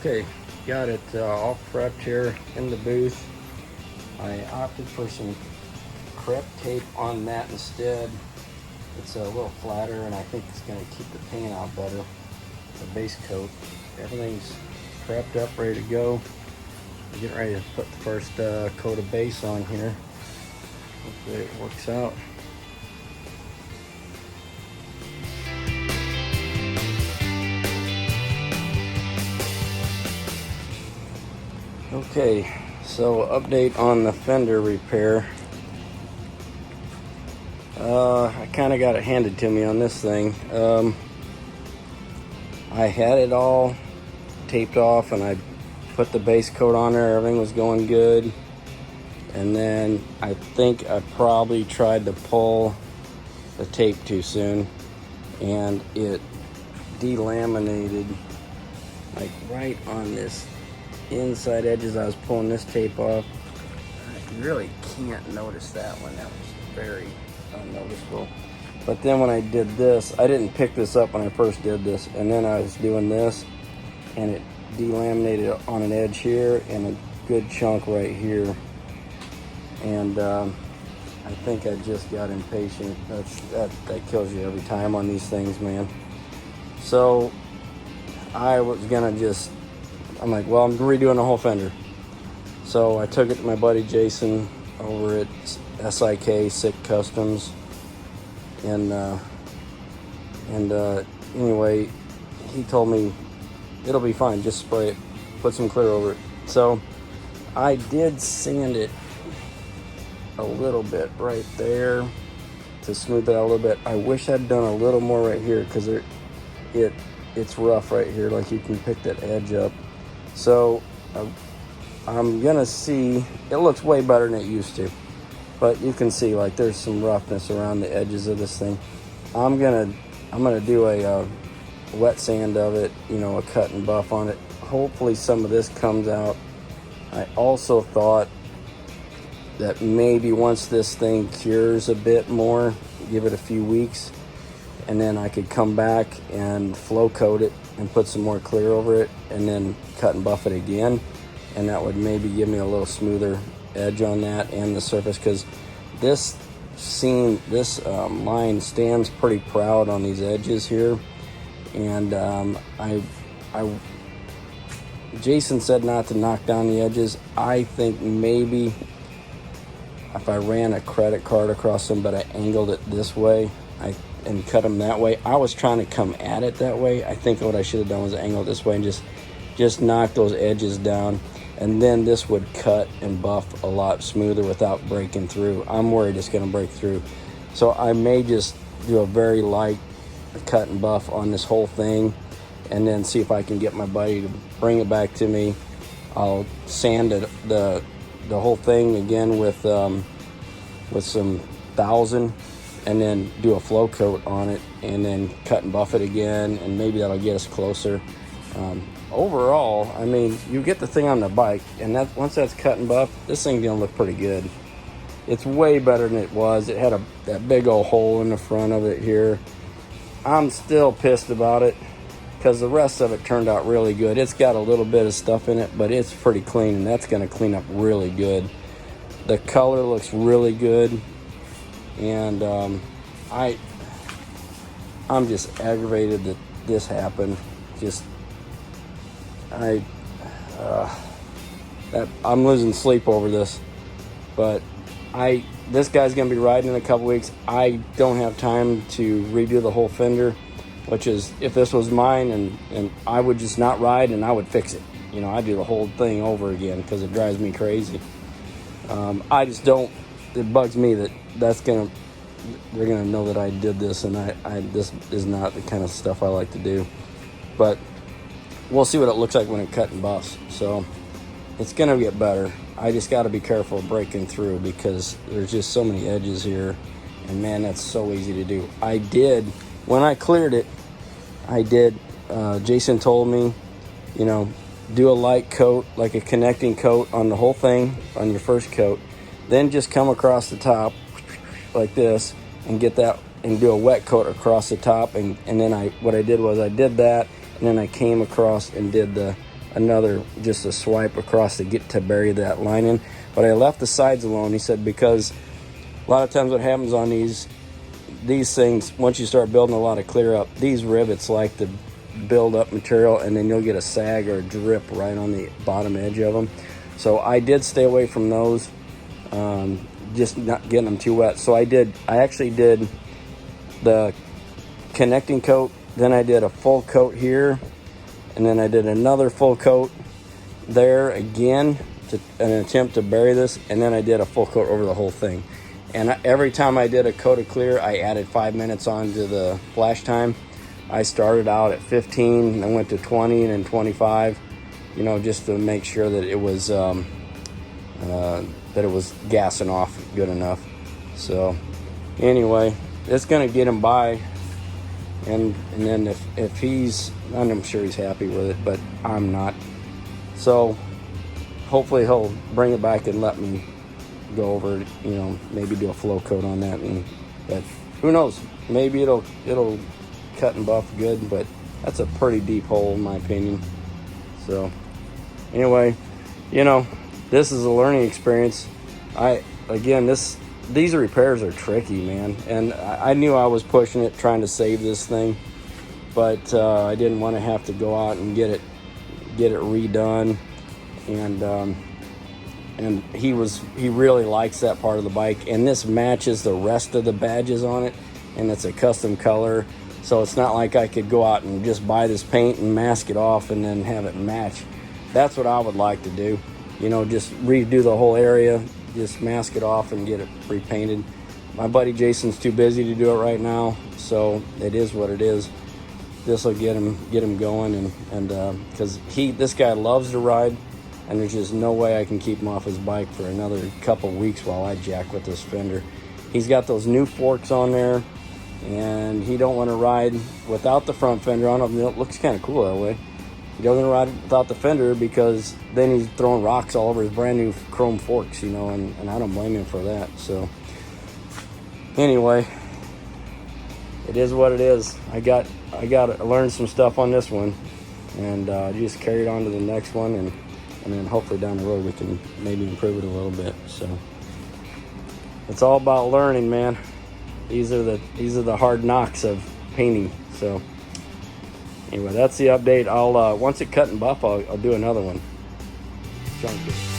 Okay, got it all prepped here in the booth. I opted for some crepe tape on that instead. It's a little flatter and I think it's going to keep the paint out better. The base coat. Everything's prepped up, ready to go. I'm getting ready to put the first coat of base on here. Hopefully it works out. Okay, so update on the fender repair. I kind of got it handed to me on this thing. I had it all taped off and I put the base coat on there. Everything was going good. And then I think I probably tried to pull the tape too soon and it delaminated like right on this inside edges. I was pulling this tape off. You really can't notice that one. That was very unnoticeable. But then when I did this, I didn't pick this up when I first did this, and then I was doing this and it delaminated on an edge here and a good chunk right here. And I think I just got impatient. That kills you every time on these things, man. So I was gonna I'm like, well, I'm redoing the whole fender. So I took it to my buddy Jason over at SIK, Sick Customs. And anyway, he told me it'll be fine, just spray it, put some clear over it. So I did sand it a little bit right there to smooth it out a little bit. I wish I'd done a little more right here because it's rough right here, like you can pick that edge up. So I'm gonna see, it looks way better than it used to, but you can see like there's some roughness around the edges of this thing. I'm gonna do a wet sand of it, you know, a cut and buff on it. Hopefully some of this comes out. I also thought that maybe once this thing cures a bit more, give it a few weeks, and then I could come back and flow coat it and put some more clear over it and then cut and buff it again, and that would maybe give me a little smoother edge on that and the surface, because this line stands pretty proud on these edges here. And Jason said not to knock down the edges. I think maybe if I ran a credit card across them, but I angled it this way and cut them that way. I was trying to come at it that way. I think what I should have done was angle this way and just knock those edges down, and then this would cut and buff a lot smoother without breaking through. I'm worried it's going to break through, so I may just do a very light cut and buff on this whole thing, and then see if I can get my buddy to bring it back to me. I'll sand it, the whole thing again with some 1000, and then do a flow coat on it, and then cut and buff it again, and maybe that'll get us closer. Overall, I mean, you get the thing on the bike, and once that's cut and buffed, this thing's gonna look pretty good. It's way better than it was. It had that big old hole in the front of it here. I'm still pissed about it because the rest of it turned out really good. It's got a little bit of stuff in it, but it's pretty clean, and that's gonna clean up really good. The color looks really good, and I'm just aggravated that this happened. I'm losing sleep over this, but this guy's gonna be riding in a couple weeks. I don't have time to redo the whole fender, which is, if this was mine, and I would just not ride and I would fix it. You know, I'd do the whole thing over again because it drives me crazy. I just don't, it bugs me that they're gonna know that I did this, and this is not the kind of stuff I like to do. But we'll see what it looks like when it cut and buffs. So it's gonna get better. I just got to be careful of breaking through because there's just so many edges here, and man, that's so easy to do. When I cleared it, Jason told me, you know, do a light coat, like a connecting coat on the whole thing on your first coat, then just come across the top like this and get that, and do a wet coat across the top, and then what I did was I did that, and then I came across and did another, just a swipe across to get to bury that line in. But I left the sides alone. He said, because a lot of times what happens on these things, once you start building a lot of clear up, these rivets like to build up material, and then you'll get a sag or a drip right on the bottom edge of them. So I did stay away from those, just not getting them too wet. So I actually did the connecting coat, then I did a full coat here, and then I did another full coat there again to an attempt to bury this, and then I did a full coat over the whole thing. And every time I did a coat of clear, I added 5 minutes onto the flash time. I started out at 15, and I went to 20 and then 25, you know, just to make sure that it was gassing off good enough. So anyway, it's gonna get him by, and then if he's, I'm sure he's happy with it, but I'm not. So hopefully he'll bring it back and let me go over it, you know, maybe do a flow coat on that, but who knows, maybe it'll cut and buff good, but that's a pretty deep hole in my opinion. So anyway, you know, this is a learning experience. These repairs are tricky, man, and I knew I was pushing it, trying to save this thing, but I didn't want to have to go out and get it redone. And he really likes that part of the bike, and this matches the rest of the badges on it, and it's a custom color, so it's not like I could go out and just buy this paint and mask it off and then have it match. That's what I would like to do, you know, just redo the whole area, just mask it off and get it repainted. My buddy Jason's too busy to do it right now, so it is what it is. This will get him going, and because this guy loves to ride, and there's just no way I can keep him off his bike for another couple weeks while I jack with this Fender. He's got those new forks on there, and he don't want to ride without the front fender on him. It looks kind of cool that way. He doesn't ride without the fender because then he's throwing rocks all over his brand new chrome forks, you know, and I don't blame him for that. So anyway, it is what it is. I got to learn some stuff on this one, and just carry it on to the next one, and then hopefully down the road we can maybe improve it a little bit. So it's all about learning, man. These are the hard knocks of painting. So anyway, that's the update. I'll once it cut and buff, I'll do another one. Sounds good.